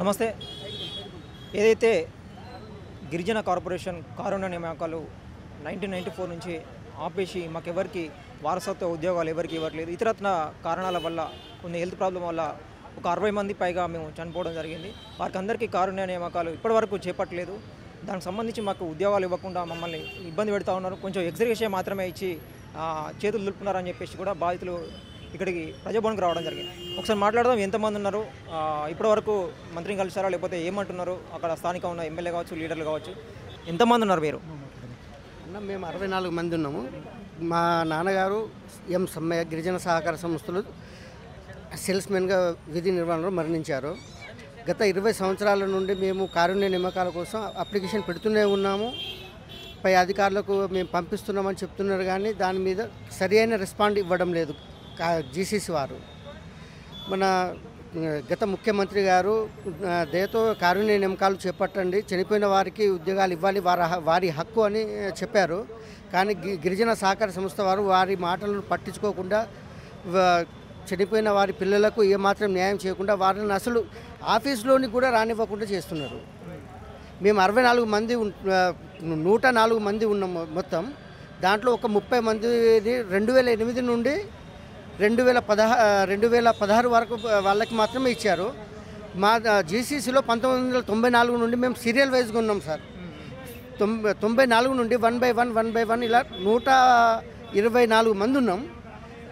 నమస్తే. ఏదైతే గిరిజన కార్పొరేషన్ కారుణ్య నియామకాలు 1994 నుంచి ఆపేసి మాకెవరికి వారసత్వ ఉద్యోగాలు ఎవరికి ఇవ్వట్లేదు, ఇతరత్న కారణాల వల్ల కొన్ని హెల్త్ ప్రాబ్లం వల్ల ఒక 60 మంది పైగా మేము చనిపోవడం జరిగింది. వారికి అందరికీ కారుణ్య నియామకాలు ఇప్పటివరకు చేపట్టలేదు. దానికి సంబంధించి మాకు ఉద్యోగాలు ఇవ్వకుండా మమ్మల్ని ఇబ్బంది పెడతా ఉన్నారు. కొంచెం ఎగ్జిక్యూషన్ మాత్రమే ఇచ్చి చేతులు దులుపుతున్నారని చెప్పేసి కూడా బాధితులు ఇక్కడికి ప్రజాభవన్కి రావడం జరిగింది. ఒకసారి మాట్లాడదాం. ఎంతమంది ఉన్నారు, ఇప్పటివరకు మంత్రిని కలిసారా, లేకపోతే ఏమంటున్నారు, అక్కడ స్థానిక ఉన్న ఎమ్మెల్యే కావచ్చు, లీడర్లు కావచ్చు, ఎంతమంది ఉన్నారు మీరు? మేము 64 మంది ఉన్నాము. మా నాన్నగారు ఎం సమ్మయ్య గిరిజన సహకార సంస్థలు సేల్స్మెన్గా విధి నిర్వహణలో మరణించారు. గత 20 సంవత్సరాల నుండి మేము కారుణ్య నియామకాల కోసం అప్లికేషన్ పెడుతూనే ఉన్నాము. పై అధికారులకు మేము పంపిస్తున్నామని చెప్తున్నారు, కానీ దాని మీద సరి అయిన రెస్పాండ్ ఇవ్వడం లేదు జీసీసీ వారు. మన గత ముఖ్యమంత్రి గారు దయతో కారుణ్య నియామకాలు చేపట్టండి, చనిపోయిన వారికి ఉద్యోగాలు ఇవ్వాలి, వారి హక్కు అని చెప్పారు. కానీ గిరిజన సహకార సంస్థ వారు వారి మాటలను పట్టించుకోకుండా చనిపోయిన వారి పిల్లలకు ఏమాత్రం న్యాయం చేయకుండా వారిని అసలు ఆఫీసులోని కూడా రానివ్వకుండా చేస్తున్నారు. మేము 64 మంది 104 మంది ఉన్నాము మొత్తం. దాంట్లో ఒక 30 మందిని 2008 నుండి 2016 వరకు వాళ్ళకి మాత్రమే ఇచ్చారు. మా జీసీసీలో 1994 నుండి మేము సీరియల్ వైజ్గా ఉన్నాం సార్. 94 నుండి 1 by 1 ఇలా 124 మంది ఉన్నాం.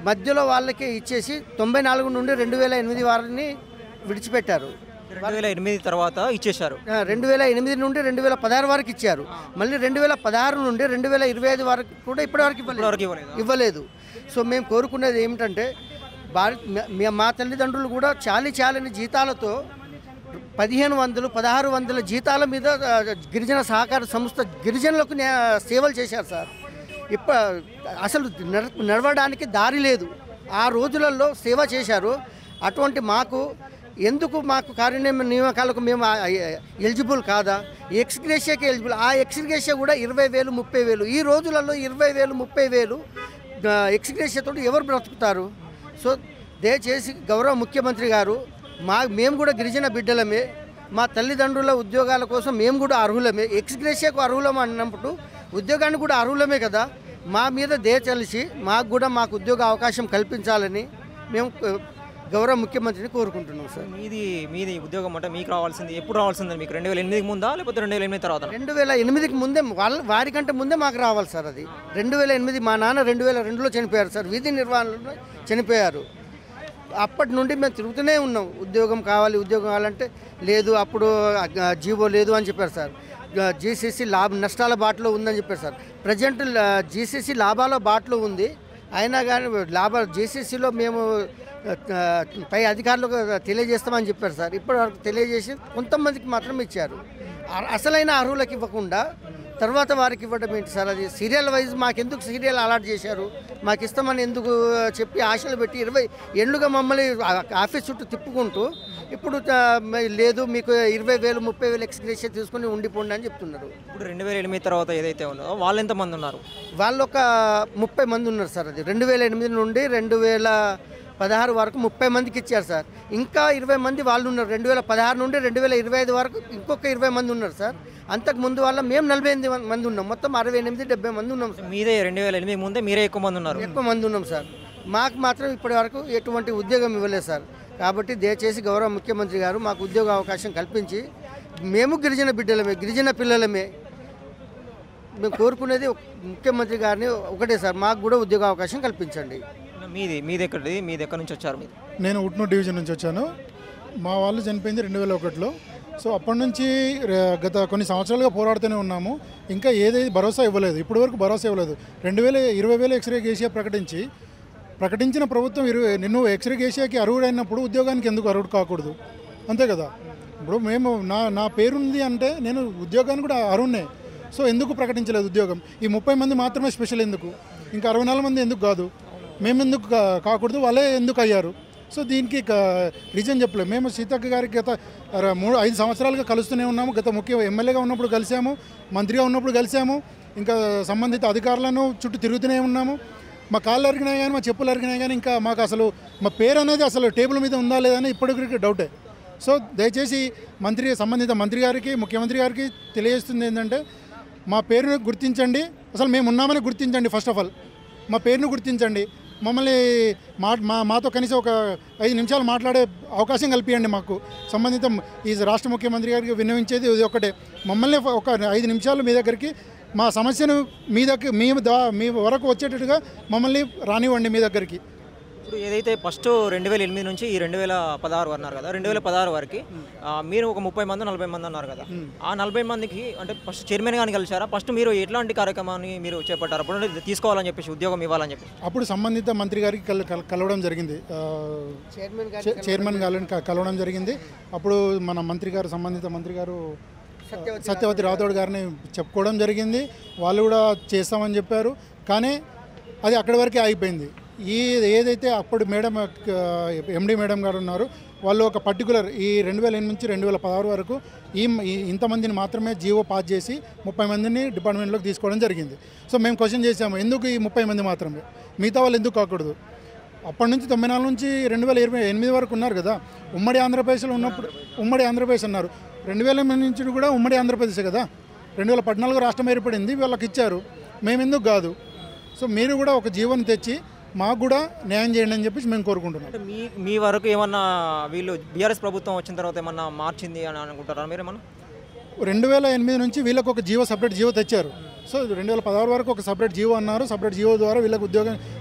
మధ్యలో వాళ్ళకి ఇచ్చేసి 94 నుండి 2008 వారిని విడిచిపెట్టారు. 2008 తర్వాత ఇచ్చేశారు. 2008 నుండి 2016 వరకు ఇచ్చారు. మళ్ళీ 2016 నుండి 2025 వరకు కూడా ఇప్పటివరకు ఇవ్వలేదు. సో మేము కోరుకునేది ఏమిటంటే మా తల్లిదండ్రులు కూడా చాలని జీతాలతో 1500, 1600 జీతాల మీద గిరిజన సహకార సంస్థ గిరిజనులకు సేవలు చేశారు సార్. అసలు నడవడానికి దారి లేదు. ఆ రోజులలో సేవ చేశారు. అటువంటి ఎందుకు మాకు కారుణ్య నియామకాలకు మేము ఎలిజిబుల్ కాదా? ఎక్స్గ్రేషియాకి ఎలిజిబుల్. ఆ ఎక్స్గ్రేషియా కూడా 20,000, 30,000. ఈ రోజులలో 20,000, 30,000 ఎక్స్గ్రేషియాతో ఎవరు బ్రతుకుతారు? సో దయచేసి గౌరవ ముఖ్యమంత్రి గారు, మేము కూడా గిరిజన బిడ్డలమే, మా తల్లిదండ్రుల ఉద్యోగాల కోసం మేము కూడా అర్హులమే. ఎక్స్గ్రేషియాకు అర్హులం అన్నప్పుడు ఉద్యోగానికి కూడా అర్హులమే కదా. మా మీద దయచేసి మాకు ఉద్యోగ అవకాశం కల్పించాలని మేము గౌరవ ముఖ్యమంత్రిని కోరుకుంటున్నాం సార్. మీది ఉద్యోగం అంటే మీకు రావాల్సింది ఎప్పుడు రావాల్సింది? మీకు 2008 ముందా, లేకపోతే 2008 తర్వాత? 2008కి ముందే, వారికంటే ముందే మాకు రావాలి సార్. అది 2008. మా నాన్న 2002లో చనిపోయారు సార్. విధి నిర్వహణలో చనిపోయారు. అప్పటి నుండి మేము తిరుగుతూనే ఉన్నాం. ఉద్యోగం కావాలంటే లేదు, అప్పుడు జీవో లేదు అని చెప్పారు సార్. జీసీసీ నష్టాల బాటలో ఉందని చెప్పారు సార్. ప్రజెంట్ జీసీసీ లాభాల బాటలో ఉంది. అయినా కానీ జీసీసీలో మేము పై అధికారులకు తెలియజేస్తామని చెప్పారు సార్. ఇప్పటివరకు తెలియజేసి కొంతమందికి మాత్రం ఇచ్చారు. అసలైన అర్హులకు ఇవ్వకుండా తర్వాత వారికి ఇవ్వడం ఏంటి సార్? అది సీరియల్ వైజ్ మాకెందుకు సీరియల్ అలాట్ చేశారు? మాకు ఇస్తామని ఎందుకు చెప్పి ఆశలు పెట్టి 20 ఏళ్ళుగా మమ్మల్ని ఆఫీస్ చుట్టూ తిప్పుకుంటూ ఇప్పుడు లేదు, మీకు 20,000, 30,000 ఎక్స్గ్రేషియా తీసుకుని ఉండిపోండి అని చెప్తున్నారు. ఇప్పుడు 2008 తర్వాత ఏదైతే ఉన్నదో వాళ్ళు ఎంతమంది ఉన్నారు? వాళ్ళు ఒక 30 మంది ఉన్నారు సార్. అది 2008 నుండి 2016 వరకు 30 మందికి ఇచ్చారు సార్. ఇంకా 20 మంది వాళ్ళు ఉన్నారు. 2016 నుండి 2025 వరకు ఇంకొక 20 మంది ఉన్నారు సార్. అంతకు ముందు వల్ల మేము 48 మంది ఉన్నాం. మొత్తం 68, 70 మంది ఉన్నాం సార్. మీదే 2008 ముందే మీరే ఎక్కువ మంది ఉన్నారు? ఎక్కువ మంది ఉన్నాం సార్. మాకు మాత్రం ఇప్పటి వరకు ఎటువంటి ఉద్యోగం ఇవ్వలేదు సార్. కాబట్టి దయచేసి గౌరవ ముఖ్యమంత్రి గారు మాకు ఉద్యోగ అవకాశం కల్పించి, మేము గిరిజన బిడ్డలమే, గిరిజన పిల్లలమే, మేము కోరుకునేది ముఖ్యమంత్రి గారిని ఒకటే సార్, మాకు కూడా ఉద్యోగ అవకాశం కల్పించండి. మీది ఎక్కడి నుంచి వచ్చారు? నేను ఉట్నూరు డివిజన్ నుంచి వచ్చాను. మా వాళ్ళు చనిపోయింది 2001లో. సో అప్పటి నుంచి గత కొన్ని సంవత్సరాలుగా పోరాడుతూనే ఉన్నాము. ఇంకా ఏదైతే భరోసా ఇవ్వలేదు, ఇప్పటి వరకు భరోసా ఇవ్వలేదు. 20,000 ఎక్స్గ్రేషియా ప్రకటించిన ప్రభుత్వం నిన్ను ఎక్స్గ్రేషియాకి అర్హుడైనప్పుడు ఉద్యోగానికి ఎందుకు అర్హుడు కాకూడదు? అంతే కదా. ఇప్పుడు మేము నా పేరుంది అంటే నేను ఉద్యోగానికి కూడా అర్హున్నే. సో ఎందుకు ప్రకటించలేదు ఉద్యోగం? ఈ 30 మంది మాత్రమే స్పెషల్ ఎందుకు? ఇంకా 64 మంది ఎందుకు కాదు? మేము ఎందుకు కాకూడదు? వాళ్ళే ఎందుకు అయ్యారు? సో దీనికి రీజన్ చెప్పలేము. మేము సీతక్క గారికి గత 5 సంవత్సరాలుగా కలుస్తూనే ఉన్నాము. గత ఎమ్మెల్యేగా ఉన్నప్పుడు కలిసాము, మంత్రిగా ఉన్నప్పుడు కలిసాము, ఇంకా సంబంధిత అధికారులను చుట్టూ తిరుగుతూనే ఉన్నాము. మా కాళ్ళు అరిగినాయి కానీ మా చెప్పులు అరిగినాయి కానీ ఇంకా మాకు అసలు మా పేరు అనేది అసలు టేబుల్ మీద ఉందా లేదా అని ఇప్పటికీ డౌటే. సో దయచేసి సంబంధిత మంత్రి గారికి, ముఖ్యమంత్రి గారికి తెలియజేస్తుంది ఏంటంటే మా పేరును గుర్తించండి, అసలు మేము ఉన్నామని గుర్తించండి. ఫస్ట్ ఆఫ్ ఆల్ మా పేరును గుర్తించండి, మమ్మల్ని మాతో కనీసం ఒక 5 నిమిషాలు మాట్లాడే అవకాశం కల్పించండి. మాకు సంబంధిత ఈ రాష్ట్ర ముఖ్యమంత్రి గారికి విన్నవించేది ఇది ఒకటే, మమ్మల్ని ఒక 5 నిమిషాలు మీ దగ్గరికి మా సమస్యను మీ వరకు వచ్చేటట్టుగా మమ్మల్ని రానివ్వండి మీ దగ్గరికి. ఇప్పుడు ఏదైతే ఫస్ట్ 2008 నుంచి ఈ 2016 అన్నారు కదా, 2016 వరకు మీరు ఒక 30 మంది 40 మంది అన్నారు కదా, ఆ 40 మందికి అంటే ఫస్ట్ చైర్మన్ గాని కలిసారా? ఫస్ట్ మీరు ఎట్లాంటి కార్యక్రమాన్ని మీరు చేపట్టారు? అప్పుడు తీసుకోవాలని చెప్పేసి, ఉద్యోగం ఇవ్వాలని చెప్పేసి అప్పుడు సంబంధిత మంత్రి గారికి కలవడం జరిగింది, చైర్మన్ గారిని కలవడం జరిగింది. అప్పుడు మన సంబంధిత మంత్రి గారు సత్యవతి రాథోడ్ గారిని చెప్పుకోవడం జరిగింది. వాళ్ళు కూడా చేస్తామని చెప్పారు, కానీ అది అక్కడి వరకే ఆగిపోయింది. ఏదైతే అప్పుడు మేడం ఎండి మేడం గారు ఉన్నారు, వాళ్ళు ఒక పర్టికులర్ ఈ 2008 నుంచి 2016 వరకు ఇంతమందిని మాత్రమే జీవో పాస్ చేసి 30 మందిని డిపార్ట్మెంట్లోకి తీసుకోవడం జరిగింది. సో మేము క్వశ్చన్ చేసాము, ఎందుకు ఈ 30 మంది మాత్రమే, మిగతా వాళ్ళు ఎందుకు కాకూడదు? అప్పటి నుంచి 94 నుంచి 2028 వరకు ఉన్నారు కదా, ఉమ్మడి ఆంధ్రప్రదేశ్లో ఉన్నప్పుడు ఉమ్మడి ఆంధ్రప్రదేశ్ అన్నారు. 2008 నుంచి కూడా ఉమ్మడి ఆంధ్రప్రదేశ్ కదా, 2014 రాష్ట్రం ఏర్పడింది, వాళ్ళకి ఇచ్చారు, మేమెందుకు కాదు? సో మీరు కూడా ఒక జీవోని తెచ్చి మాకు కూడా న్యాయం చేయండి అని చెప్పేసి మేము కోరుకుంటున్నాం. అంటే మీ వరకు ఏమన్నా వీళ్ళు బీఆర్ఎస్ ప్రభుత్వం వచ్చిన తర్వాత ఏమన్నా మార్చింది అని అనుకుంటారా మీరు? ఏమన్నా 2008 నుంచి వీళ్ళకి ఒక సపరేట్ జీవో తెచ్చారు. సో 2016 వరకు ఒక సపరేట్ జీవో అన్నారు, సపరేట్ జీవో ద్వారా వీళ్ళకి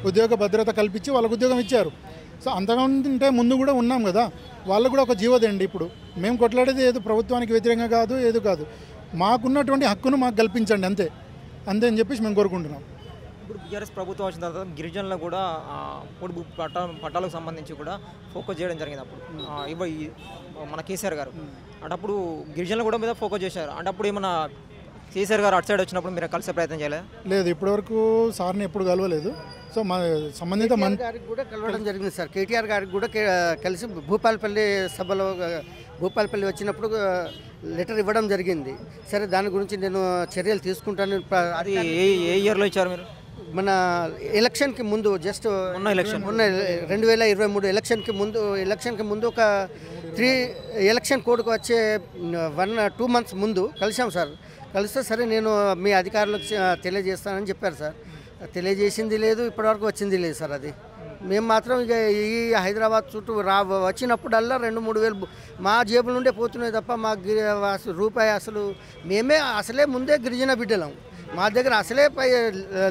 ఉద్యోగ భద్రత కల్పించి వాళ్ళకు ఉద్యోగం ఇచ్చారు. సో అంతకంటే ముందు కూడా ఉన్నాం కదా, వాళ్ళకు కూడా ఒక జీవో తెండి. ఇప్పుడు మేము కొట్లాడేది ఏదో ప్రభుత్వానికి వ్యతిరేకంగా కాదు, ఏదో కాదు, మాకున్నటువంటి హక్కును మాకు కల్పించండి, అంతే అని చెప్పేసి మేము కోరుకుంటున్నాం. ఇప్పుడు బీఆర్ఎస్ ప్రభుత్వం వచ్చిన తర్వాత గిరిజనులు కూడా పొడుపు పట్టాలకు సంబంధించి కూడా ఫోకస్ చేయడం జరిగింది. అప్పుడు మన కేసీఆర్ గారు అప్పుడు గిరిజనులు కూడా మీద ఫోకస్ చేశారు. అంటే అప్పుడు ఏమన్నా కేసీఆర్ గారు అటు సైడ్ వచ్చినప్పుడు మీరు కలిసే ప్రయత్నం చేయలేదు? లేదు, ఇప్పటివరకు సార్ని ఎప్పుడు కలవలేదు. సో మా సంబంధిత గారికి కూడా కలవడం జరిగింది సార్, కేటీఆర్ గారికి కూడా కలిసి భూపాలపల్లి సభలో భూపాలపల్లి వచ్చినప్పుడు లెటర్ ఇవ్వడం జరిగింది. సరే, దాని గురించి నేను చర్యలు తీసుకుంటాను. అది ఏ ఇయర్లో ఇచ్చారు మీరు? మన ఎలక్షన్కి ముందు, జస్ట్ మొన్న 2023 ఎలక్షన్కి ముందు ఒక 3 ఎలక్షన్ కోడ్కి వచ్చే 1-2 మంత్స్ ముందు కలిసాం సార్. కలిస్తే సరే నేను మీ అధికారులకు తెలియజేస్తానని చెప్పారు సార్. తెలియజేసింది లేదు, ఇప్పటివరకు వచ్చింది లేదు సార్. అది మేము మాత్రం ఇక ఈ హైదరాబాద్ చుట్టూ వచ్చినప్పుడల్లా 2-3 వేలు మా జేబుల నుండే పోతున్నాయి తప్ప మాకు రూపాయి అసలు అసలే ముందే గిరిజన బిడ్డలం, మా దగ్గర అసలే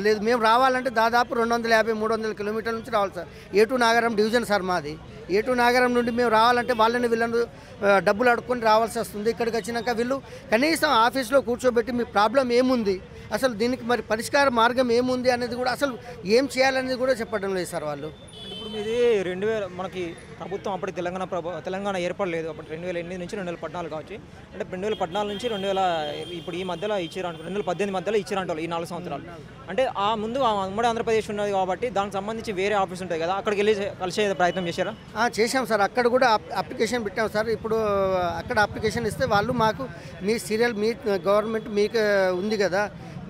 లేదు. మేము రావాలంటే దాదాపు 250-300 కిలోమీటర్ల నుంచి రావాలి సార్. ఏటూ నాగరం డివిజన్ సార్ మాది. ఏటూ నాగరం నుండి మేము రావాలంటే వీళ్ళని డబ్బులు అడుక్కొని రావాల్సి వస్తుంది. ఇక్కడికి వచ్చినాక వీళ్ళు కనీసం ఆఫీస్లో కూర్చోబెట్టి మీ ప్రాబ్లం ఏముంది, అసలు దీనికి మరి పరిష్కార మార్గం ఏముంది అనేది కూడా, అసలు ఏం చేయాలనేది కూడా చెప్పడం లేదు సార్ వాళ్ళు. ఇప్పుడు మీది 2000 మనకి ప్రభుత్వం అప్పటి తెలంగాణ ఏర్పడలేదు. అప్పుడు 2008 నుంచి 2014 కావచ్చు. అంటే 2014 నుంచి 2000 ఇప్పుడు ఈ మధ్యలో ఇచ్చారంట, 2018 మధ్యలో ఇచ్చారంట ఈ 4 సంవత్సరాలు. అంటే ఆ ముందు ఉమ్మడి ఆంధ్రప్రదేశ్ ఉన్నది కాబట్టి దానికి సంబంధించి వేరే ఆఫీస్ ఉంటుంది కదా, అక్కడికి వెళ్ళి కలిసే ప్రయత్నం చేశారా? చేశాం సార్, అక్కడ కూడా అప్లికేషన్ పెట్టాం సార్. ఇప్పుడు అక్కడ అప్లికేషన్ ఇస్తే వాళ్ళు మాకు మీ గవర్నమెంట్ మీకు ఉంది కదా,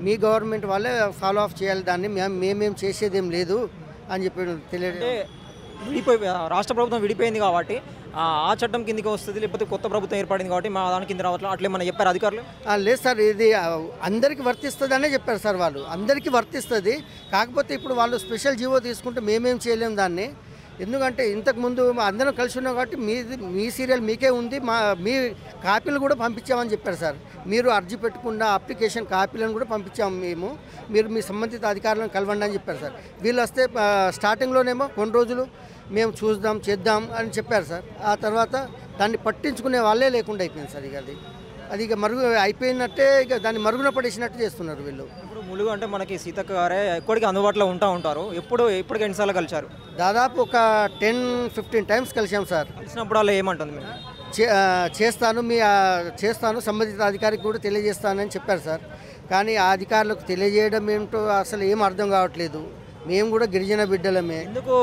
మీ గవర్నమెంట్ వాళ్ళే ఫాలో అప్ చేయాలి, దాన్ని మేమేం చేసేదేం లేదు అని చెప్పి తెలియదు. రాష్ట్ర ప్రభుత్వం విడిపోయింది కాబట్టి ఆ చట్టం కిందకి వస్తుంది, లేకపోతే కొత్త ప్రభుత్వం ఏర్పడింది కాబట్టి మా దాని కింద రావట్లేదు అట్లే మన చెప్పారు అధికారులు? లేదు సార్, ఇది అందరికీ వర్తిస్తుంది అనే చెప్పారు సార్ వాళ్ళు. అందరికీ వర్తిస్తుంది, కాకపోతే ఇప్పుడు వాళ్ళు స్పెషల్ జీవో తీసుకుంటే మేమేం చేయలేము దాన్ని. ఎందుకంటే ఇంతకుముందు అందరం కలిసి ఉన్నాం కాబట్టి మీ సీరియల్ మీకే ఉంది, మీ కాపీలు కూడా పంపించామని చెప్పారు సార్. మీరు అర్జీ పెట్టుకున్న అప్లికేషన్ కాపీలను కూడా పంపించాము మీరు మీ సంబంధిత అధికారులను కలవండి అని చెప్పారు సార్. వీళ్ళు వస్తే స్టార్టింగ్లోనేమో కొన్ని రోజులు మేము చేద్దాం అని చెప్పారు సార్. ఆ తర్వాత దాన్ని పట్టించుకునే వాళ్ళే లేకుండా అయిపోయింది సార్. అది ఇక అయిపోయినట్టే, ఇక దాన్ని మరుగున పడేసినట్టు చేస్తున్నారు వీళ్ళు. ఇప్పుడు ములుగు అంటే మనకి సీతక్క గారే ఎక్కడికి అందుబాటులో ఉంటారు. ఇప్పటికి ఎన్నిసార్లు కలిశారు? దాదాపు ఒక 10-15 టైమ్స్ కలిసాం సార్. కలిసినప్పుడు అలా ఏమంటుంది? మేము చేస్తాను సంబంధిత అధికారికి కూడా తెలియజేస్తానని చెప్పారు సార్. కానీ ఆ అధికారులకు తెలియజేయడం ఏమిటో అసలు ఏం అర్థం కావట్లేదు. మేము కూడా గిరిజన బిడ్డలమే ఎందుకు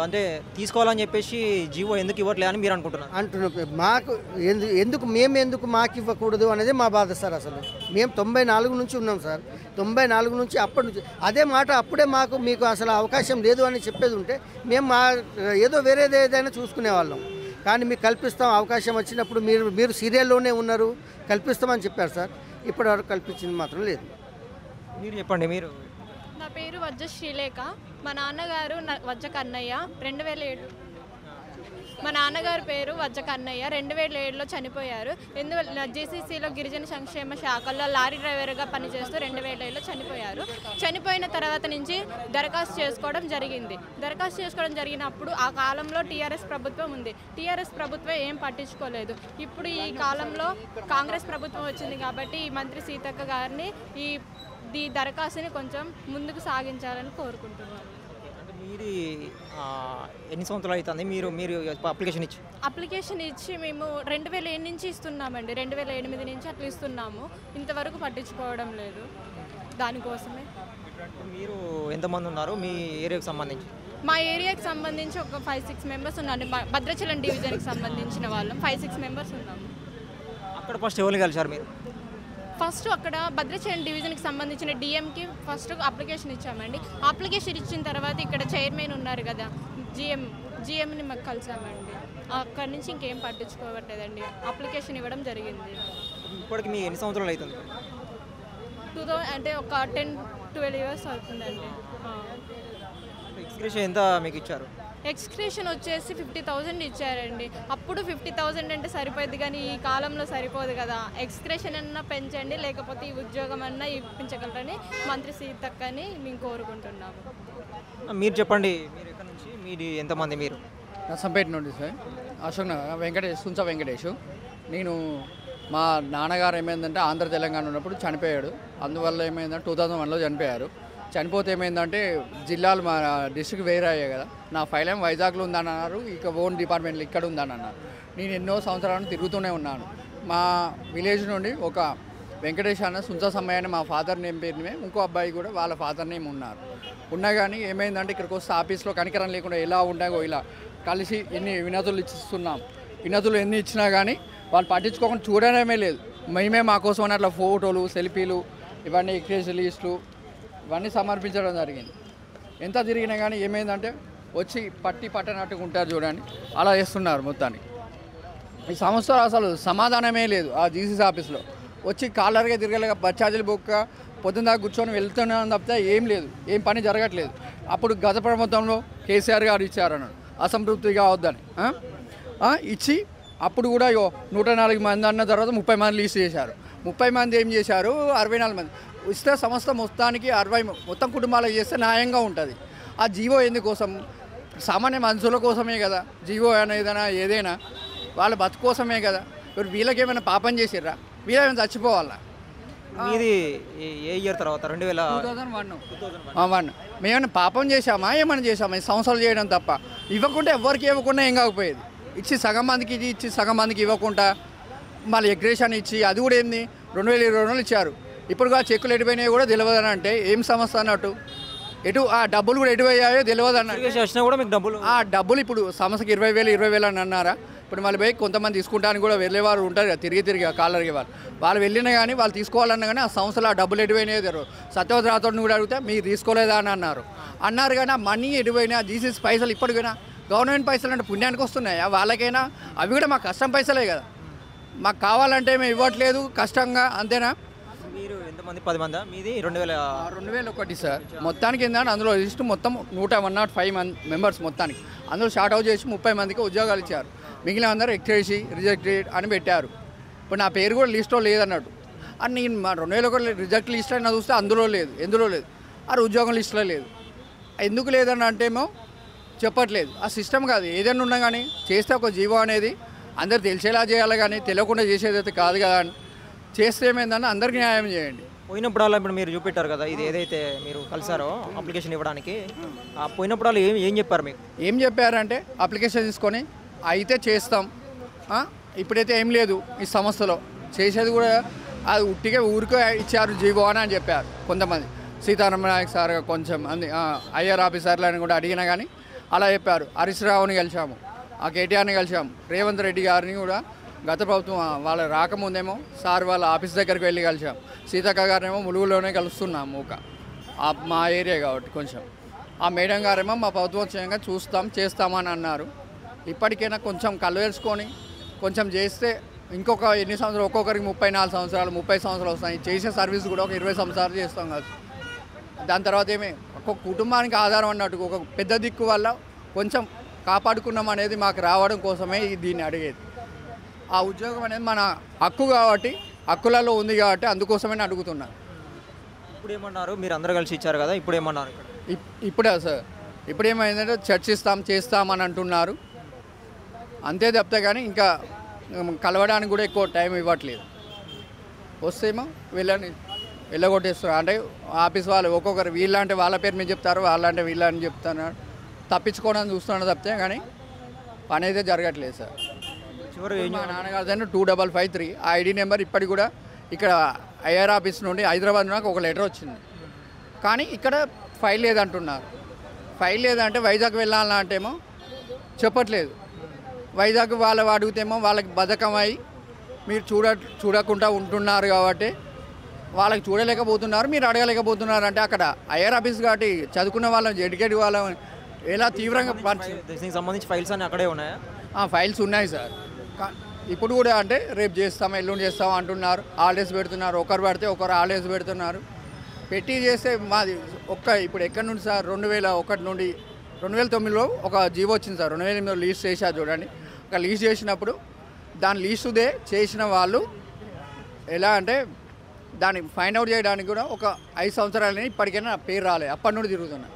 అంటే తీసుకోవాలని చెప్పేసి జీవో ఎందుకు ఇవ్వట్లే అని మీరు అనుకుంటున్నారు? అంటున్నాం. మాకు ఎందుకు మాకు ఇవ్వకూడదు అనేది మా బాధ సార్. అసలు మేము 94 నుంచి ఉన్నాం సార్. 94 నుంచి అప్పటి నుంచి అదే మాట. అప్పుడే మీకు అసలు అవకాశం లేదు అని చెప్పేది ఉంటే మేము ఏదో వేరేది ఏదైనా చూసుకునే వాళ్ళం. కానీ మీకు కల్పిస్తాం, అవకాశం వచ్చినప్పుడు మీరు సీరియల్లోనే ఉన్నారు, కల్పిస్తామని చెప్పారు సార్. ఇప్పటివరకు కల్పించింది మాత్రం లేదు. మీరు చెప్పండి. మీరు నా పేరు వజ్జ శ్రీలేఖ. మా నాన్నగారు వజ్జ కన్నయ్య 2007. మా నాన్నగారి పేరు వజ్జ కన్నయ్య 2007లో చనిపోయారు. ఎందువల్ల జీసీసీలో గిరిజన సంక్షేమ శాఖల్లో లారీ డ్రైవర్గా పనిచేస్తూ 2007లో చనిపోయారు. చనిపోయిన తర్వాత నుంచి దరఖాస్తు చేసుకోవడం జరిగినప్పుడు ఆ కాలంలో టీఆర్ఎస్ ప్రభుత్వం ఉంది. టీఆర్ఎస్ ప్రభుత్వం ఏం పట్టించుకోలేదు. ఇప్పుడు ఈ కాలంలో కాంగ్రెస్ ప్రభుత్వం వచ్చింది కాబట్టి ఈ మంత్రి సీతక్క గారిని ఈ దరఖాస్తుని కొంచెం ముందుకు సాగించాలని కోరుకుంటున్నాను. మీరు ఎన్ని సంవత్సరాలు అవుతుంది మీరు అప్లికేషన్ ఇచ్చి మేము 2007 నుంచి ఇస్తున్నామండి. 2008 నుంచి అట్లా ఇస్తున్నాము. ఇంతవరకు పట్టించుకోవడం లేదు. దానికోసమే. మీరు ఎంతమంది ఉన్నారు మీ ఏరియాకి సంబంధించి? మా ఏరియాకి సంబంధించి ఒక 5-6 మెంబర్స్ ఉన్నారు. భద్రాచలం డివిజన్కి సంబంధించిన వాళ్ళం 5-6 మెంబర్స్ ఉన్నాము. అక్కడ ఫస్ట్ ఎవరిని కలిసారు మీరు? ఫస్ట్ అక్కడ భద్రాచలం డివిజన్కి సంబంధించిన డిఎంకి ఫస్ట్ అప్లికేషన్ ఇచ్చామండి. అప్లికేషన్ ఇచ్చిన తర్వాత ఇక్కడ చైర్మన్ ఉన్నారు కదా, జిఎంని మాకు కలిసామండి. అక్కడి నుంచి ఇంకేం పట్టించుకోవట్లేదండి. అప్లికేషన్ ఇవ్వడం జరిగింది. ఇప్పటికి మీ ఎన్ని సంవత్సరాలు అవుతుంది? 2000 అంటే ఒక 10-12 ఇయర్స్ అవుతుందండి. ఎక్స్క్రిషన్ ఎంత మీకు ఇచ్చారు? ఎక్స్క్రిషన్ వచ్చేసి 50,000 ఇచ్చారండి. అప్పుడు 50,000 అంటే సరిపోద్ది, కానీ ఈ కాలంలో సరిపోదు కదా. ఎక్స్క్రిషన్ అన్నా పెంచండి, లేకపోతే ఈ ఉద్యోగం అన్నా ఇప్పించగలరని మంత్రి సీతక్కని మేము కోరుకుంటున్నాము. మీరు చెప్పండి. మీరు ఎక్కడి నుంచి, మీది ఎంతమంది? మీరు? నర్సంపేట నుండి సార్. అశోక్ నగర్ సుంచ వెంకటేష్. నేను మా నాన్నగారు ఏమైందంటే ఆంధ్ర తెలంగాణ ఉన్నప్పుడు చనిపోయాడు. అందువల్ల ఏమైందంటే 2001లో చనిపోయారు. చనిపోతే ఏమైందంటే జిల్లాలు మా డిస్ట్రిక్ట్ వేరే అయ్యాయి కదా. నా ఫైల్ ఏం వైజాగ్లో ఉందని అన్నారు, ఇక ఓన్ డిపార్ట్మెంట్లో ఇక్కడ ఉందని అన్నారు. నేను ఎన్నో సంవత్సరాలు తిరుగుతూనే ఉన్నాను. మా విలేజ్ నుండి ఒక వెంకటేష్ అన్న సుంచ సమ్మయ్య అని మా ఫాదర్ నేమ్ పేరునే, ఇంకో అబ్బాయి కూడా వాళ్ళ ఫాదర్ నేమ్ ఉన్నా కానీ ఏమైందంటే ఇక్కడికి వస్తే ఆఫీస్లో కనికరం లేకుండా ఎలా ఉంటాయో ఇలా కలిసి ఎన్ని వినతులు ఇస్తున్నాం. వినతులు ఎన్ని ఇచ్చినా కానీ వాళ్ళు పట్టించుకోకుండా చూడడమే లేదు. మేమే మా కోసం అట్లా ఫోటోలు, సెల్ఫీలు, ఇవన్నీ ఎక్స్ప్రెస్ లిస్టులు ఇవన్నీ సమర్పించడం జరిగింది. ఎంత తిరిగినా కానీ ఏమైందంటే వచ్చి పట్టనట్టుగా ఉంటారు చూడండి, అలా చేస్తున్నారు మొత్తానికి. ఈ సంవత్సరం అసలు సమాధానమే లేదు. ఆ జీసీసీ ఆఫీస్లో వచ్చి కాలర్గా తిరగలేక బచ్చాజీలు బొక్క పొద్దున్న దాకా కూర్చొని వెళ్తున్నాను తప్పితే ఏం లేదు, ఏం పని జరగట్లేదు. అప్పుడు గత ప్రభుత్వంలో కేసీఆర్ గారు ఇచ్చారన్నాడు అసంతృప్తిగా వద్దని ఇచ్చి, అప్పుడు కూడా 104 మంది అన్న తర్వాత 30 మంది లీస్ట్ చేశారు. 30 మంది ఏం చేశారు, 64 మంది ఇస్తే సంస్థ మొత్తానికి 60 మొత్తం కుటుంబాలకు చేస్తే న్యాయంగా ఉంటుంది. ఆ జీవో ఎందుకోసం? సామాన్య మనుషుల కోసమే కదా జీవో అనేదైనా ఏదైనా, వాళ్ళ బతు కోసమే కదా. ఇప్పుడు వీళ్ళకి ఏమైనా పాపం చేసిర్రా? వీళ్ళేమైనా చచ్చిపోవాలా? మీది ఏ ఇయర్ తర్వాత? 2001. మేమైనా పాపం చేశామా, ఏమైనా చేశామా? ఈ సంవత్సరాలు చేయడం తప్ప. ఇవ్వకుంటే ఎవరికి ఇవ్వకుండా ఏం కాకపోయేది. ఇచ్చి సగం మందికి ఇచ్చి సగం మందికి ఇవ్వకుండా మళ్ళీ ఎగ్రేషన్ ఇచ్చి, అది కూడా ఏంది 2022లో ఇచ్చారు. ఇప్పుడు చెక్కులు ఎటుపోయినాయో కూడా తెలియదు అని అంటే ఏం సమస్య అన్నట్టు. ఆ డబ్బులు కూడా ఎటుపోయాయో తెలియదు అన్న. ఆ డబ్బులు ఇప్పుడు సంస్థకి 20,000 అని అన్నారా? ఇప్పుడు మళ్ళీ పోయి కొంతమంది తీసుకుంటానికి కూడా వెళ్ళేవారు ఉంటారు కదా, తిరిగి కాలర్కి వాళ్ళు వెళ్ళినా కానీ వాళ్ళు తీసుకోవాలన్నా కానీ ఆ సంస్థలో ఆ డబ్బులు ఎటుపోయినాయో తెలియదు. సత్యవతి రాథోడ్ని కూడా అడిగితే మీరు తీసుకోలేదా అని అన్నారు కానీ ఆ మనీ ఎటుపోయినా జీసీసీ పైసలు ఇప్పటికైనా గవర్నమెంట్ పైసలు అంటే పుణ్యానికి వస్తున్నాయా వాళ్ళకైనా? అవి కూడా మా కష్టం పైసలే కదా, మాకు కావాలంటే మేము ఇవ్వట్లేదు కష్టంగా, అంతేనా? మీరు ఎంతమంది? 10 మంది. మీది 2001 సార్. మొత్తానికి ఏంటంటే అందులో లిస్ట్ మొత్తం 105 మెంబర్స్ మొత్తానికి. అందులో షార్ట్ అవుట్ చేసి 30 మందికి ఉద్యోగాలు ఇచ్చారు. మిగిలిన అందరూ ఎక్స్ట్రేసి రిజెక్టెడ్ అని పెట్టారు. ఇప్పుడు నా పేరు కూడా లిస్ట్లో లేదన్నట్టు. అని నేను మా 2001 రిజెక్ట్ లిస్ట్ అయినా చూస్తే అందులో లేదు, ఎందులో లేదు. ఆ ఉద్యోగం లిస్టులో లేదు. ఎందుకు లేదని అంటేమో చెప్పట్లేదు. ఆ సిస్టమ్ కాదు, ఏదైనా ఉన్నా కానీ చేస్తే ఒక జీవో అనేది అందరు తెలిసేలా చేయాలి, కానీ తెలియకుండా చేసేదైతే కాదు కదా. అని చేస్తే ఏమైందని అందరికీ న్యాయం చేయండి. పోయినప్పుడల్లా ఇప్పుడు మీరు చూపెట్టారు కదా, ఇది ఏదైతే మీరు కలిసారో అప్లికేషన్ ఇవ్వడానికి, ఆ పోయినప్పుడల్లా ఏం చెప్పారు మీకు? ఏం చెప్పారంటే అప్లికేషన్ తీసుకొని అయితే చేస్తాం, ఇప్పుడైతే ఏం లేదు ఈ సంస్థలో చేసేది కూడా, అది ఉట్టిగా ఊరికే ఇచ్చారు జీవో అని చెప్పారు కొంతమంది. సీతారామ నాయక్ సార్ కొంచెం అంది ఐఆర్ ఆఫీసర్లను కూడా అడిగినా కానీ అలా చెప్పారు. హరీష్ రావుని కలిసాము, ఆ కేటీఆర్ని కలిసాము, రేవంత్ రెడ్డి గారిని కూడా గత ప్రభుత్వం వాళ్ళ రాకముందేమో సార్ వాళ్ళ ఆఫీస్ దగ్గరికి వెళ్ళి కలిసాం. సీతక్క గారేమో ములుగులోనే కలుస్తున్నాము మా ఏరియా కాబట్టి కొంచెం. ఆ మేడం గారేమో మా ప్రభుత్వం వచ్చాక చూస్తాం చేస్తామని అన్నారు. ఇప్పటికైనా కొంచెం కళ్ళు వేసుకొని కొంచెం చేస్తే ఇంకొక ఎన్ని సంవత్సరాలు, ఒక్కొక్కరికి 34 సంవత్సరాలు 30 సంవత్సరాలు వస్తాయి. చేసే సర్వీస్ కూడా ఒక 20 సంవత్సరాలు చేస్తాం కాదు. దాని తర్వాత ఏమే ఒక్కొక్క కుటుంబానికి ఆధారం అన్నట్టు ఒక పెద్ద దిక్కు వల్ల కొంచెం కాపాడుకున్నాం అనేది మాకు రావడం కోసమే దీన్ని అడిగేది. ఆ ఉద్యోగం అనేది మన హక్కు కాబట్టి, హక్కులలో ఉంది కాబట్టి అందుకోసమే అడుగుతున్నాను. ఇప్పుడు ఏమన్నారు? మీరు అందరూ కలిసి ఇచ్చారు కదా, ఇప్పుడు ఏమన్నారు? ఇప్పుడే సార్ ఇప్పుడు ఏమైందంటే చర్చిస్తాం చేస్తామని అంటున్నారు అంతే తప్పితే కానీ ఇంకా కలవడానికి కూడా ఎక్కువ టైం ఇవ్వట్లేదు. వస్తేమో వీళ్ళని వెళ్ళగొట్టేస్తున్నారు. అంటే ఆఫీస్ వాళ్ళు ఒక్కొక్కరు వీళ్ళంటే వాళ్ళ పేరు మీద చెప్తారు, వాళ్ళంటే వీళ్ళని చెప్తున్నారు. తప్పించుకోవడానికి చూస్తున్నాడు తప్పితే కానీ పని అయితే జరగట్లేదు సార్. చివరి మా నాన్నగారు 2553 ఆ ఐడి నెంబర్ ఇప్పటికి కూడా ఇక్కడ ఐఆర్ ఆఫీస్ నుండి హైదరాబాద్ నాకు ఒక లెటర్ వచ్చింది. కానీ ఇక్కడ ఫైల్ లేదంటున్నారు. ఫైల్ లేదంటే వైజాగ్ వెళ్ళాలంటేమో చెప్పట్లేదు. వైజాగ్ వాళ్ళు అడిగితేమో వాళ్ళకి బద్ధకమై మీరు చూడకుండా ఉంటున్నారు కాబట్టి వాళ్ళకి చూడలేకపోతున్నారు, మీరు అడగలేకపోతున్నారు. అంటే అక్కడ ఐఆర్ ఆఫీస్ కాబట్టి చదువుకున్న వాళ్ళని ఎడ్యుకేట్ వాళ్ళని ఎలా తీవ్రంగా దీనికి సంబంధించి ఫైల్స్ అన్నీ అక్కడే ఉన్నాయా? ఫైల్స్ ఉన్నాయి సార్. ఇప్పుడు కూడా అంటే రేపు చేస్తాం ఎల్లుండి చేస్తాం అంటున్నారు. హాలిడేస్ పెడుతున్నారు, ఒకరు పడితే ఒకరు హాలిడేస్ పెడుతున్నారు. పెట్టి చేస్తే మాది ఇప్పుడు ఎక్కడి నుండి సార్ 2001 నుండి 2009లో ఒక జీవో వచ్చింది సార్. 2008లో లీజ్ చేశారు చూడండి. ఒక లీజ్ చేసినప్పుడు దాని లీజుదే చేసిన వాళ్ళు ఎలా అంటే దాన్ని ఫైండ్ అవుట్ చేయడానికి కూడా ఒక 5 సంవత్సరాలని ఇప్పటికైనా పేరు రాలేదు. అప్పటి నుండి తిరుగుతున్నా.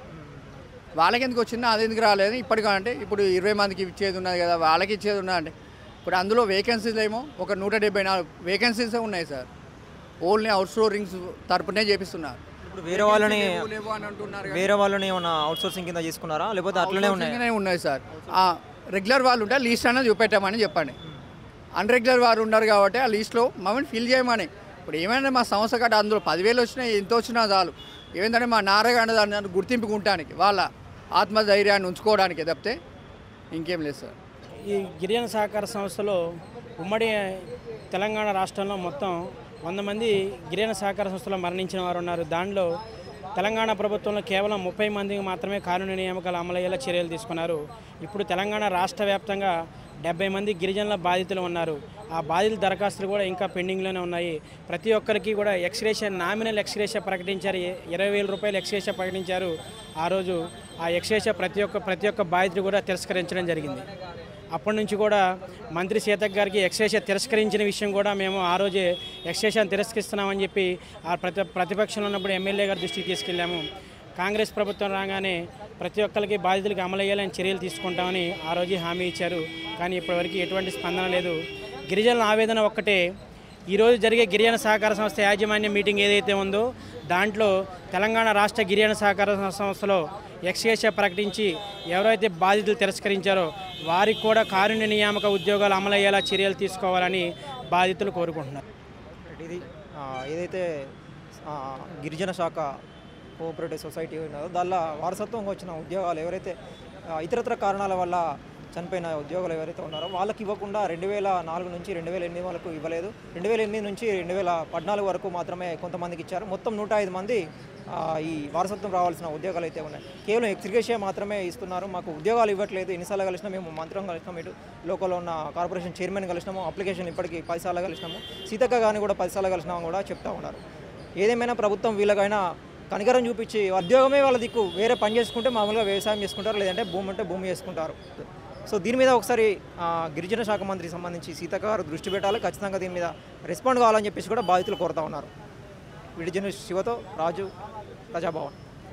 వాళ్ళకి ఎందుకు వచ్చిందో అది ఎందుకు రాలేదు ఇప్పటికంటే ఇప్పుడు 20 మందికి ఇచ్చేది ఉన్నది కదా, వాళ్ళకి ఇచ్చేది ఉన్నదంటే ఇప్పుడు అందులో వేకెన్సీస్ ఏమో ఒక 174 వేకెన్సీసే ఉన్నాయి సార్. ఓన్లీ అవుట్సోర్సింగ్స్ తరపునే చేపిస్తున్నారు. ఇప్పుడు వేరే వాళ్ళని ఏమన్నా అవుట్సోర్సింగ్ కింద చేసుకున్నారా లేకపోతే అట్లనే ఉన్నాయి సార్. రెగ్యులర్ వాళ్ళు ఉంటే లీస్ట్ అనేది చూపెట్టామని చెప్పండి. అన్రెగ్యులర్ వారు ఉన్నారు కాబట్టి ఆ లీస్ట్లో మమ్మల్ని ఫిల్ చేయమని. ఇప్పుడు ఏమైనా మా సంస్థ కట్ట అందులో 10,000 వచ్చినా ఎంత వచ్చినా చాలు. ఏమైందంటే మా నారగాండ దాన్ని గుర్తింపుకుంటానికి వాళ్ళ ఆత్మధైర్యాన్ని ఉంచుకోవడానికి తప్పితే ఇంకేం లేదు సార్. ఈ గిరిజన సహకార సంస్థలో ఉమ్మడి తెలంగాణ రాష్ట్రంలో మొత్తం 100 మంది గిరిజన సహకార సంస్థలో మరణించిన వారు ఉన్నారు. దానిలో తెలంగాణ ప్రభుత్వంలో కేవలం 30 మందికి మాత్రమే కానూని నియామకాలు అమలయ్యేలా చర్యలు తీసుకున్నారు. ఇప్పుడు తెలంగాణ రాష్ట్ర వ్యాప్తంగా 70 మంది గిరిజనుల బాధితులు ఉన్నారు. ఆ బాధితుల దరఖాస్తులు కూడా ఇంకా పెండింగ్లోనే ఉన్నాయి. ప్రతి ఒక్కరికి కూడా ఎక్స్గ్రేషియా నామినల్ ఎక్స్గ్రేషియా ప్రకటించారు. 20,000 రూపాయలు ఎక్స్గ్రేషియా ప్రకటించారు. ఆ రోజు ఆ ఎక్స్గ్రేషియా ప్రతి ఒక్క బాధితులు కూడా తిరస్కరించడం జరిగింది. అప్పటి నుంచి కూడా మంత్రి సీతక్క గారికి ఎక్స్గ్రేషియా తిరస్కరించిన విషయం కూడా మేము ఆ రోజే ఎక్స్గ్రేషియాను తిరస్కరిస్తున్నామని చెప్పి ఆ ప్రతిపక్షంలో ఉన్నప్పుడు ఎమ్మెల్యే గారి దృష్టికి తీసుకెళ్ళాము. కాంగ్రెస్ ప్రభుత్వం రాగానే ప్రతి ఒక్కరికి బాధితులకి అమలయ్యాలని చర్యలు తీసుకుంటామని ఆ రోజు హామీ ఇచ్చారు. కానీ ఇప్పటివరకు ఎటువంటి స్పందన లేదు. గిరిజనుల ఆవేదన ఒక్కటే, ఈరోజు జరిగే గిరిజన సహకార సంస్థ యాజమాన్య మీటింగ్ ఏదైతే ఉందో దాంట్లో తెలంగాణ రాష్ట్ర గిరిజన సహకార సంస్థలో ఎక్స్గ్రేషియా ప్రకటించి ఎవరైతే బాధితులు తిరస్కరించారో వారికి కూడా కారుణ్య నియామక ఉద్యోగాలు అమలయ్యేలా చర్యలు తీసుకోవాలని బాధితులు కోరుకుంటున్నారు. ఇది ఏదైతే గిరిజన శాఖ కోఆపరేటివ్ సొసైటీ ఉన్నదో దానిలో వారసత్వంగా వచ్చిన ఉద్యోగాలు ఎవరైతే ఇతరత్ర కారణాల వల్ల చనిపోయిన ఉద్యోగులు ఎవరైతే ఉన్నారో వాళ్ళకి ఇవ్వకుండా 2004 నుంచి 2008 వరకు ఇవ్వలేదు. 2008 నుంచి 2014 వరకు మాత్రమే కొంతమందికి ఇచ్చారు. మొత్తం 105 మంది ఈ వారసత్వం రావాల్సిన ఉద్యోగాలు అయితే ఉన్నాయి. కేవలం ఎక్స్గ్రేషియా మాత్రమే ఇస్తున్నారు. మాకు ఉద్యోగాలు ఇవ్వట్లేదు. ఎన్నిసార్లు కలిసినా మేము మంత్రం కలిసినాం, ఇటు లోకల్లో ఉన్న కార్పొరేషన్ చైర్మన్ కలిసినాము, అప్లికేషన్ ఇప్పటికీ 10 సార్లు కలిసినాము, సీతక్క గారిని కూడా 10 సార్లు కలిసినామని కూడా చెప్తా ఉన్నారు. ఏదేమైనా ప్రభుత్వం వీళ్ళకైనా కనికరం చూపించి ఉద్యోగమే వాళ్ళ దిక్కు, వేరే పని చేసుకుంటే మామూలుగా వ్యవసాయం చేసుకుంటారు, లేదంటే భూమి ఉంటే భూమి చేసుకుంటారు. సో దీని మీద ఒకసారి గిరిజన శాఖ మంత్రికి సంబంధించి సీతక్క గారు దృష్టి పెట్టాలి, ఖచ్చితంగా దీని మీద రెస్పాండ్ కావాలని చెప్పేసి కూడా బాధితులు కోరుతా ఉన్నారు. వీడియో జర్నలిస్ట్ శివతో రాజు, ప్రజాభవన్.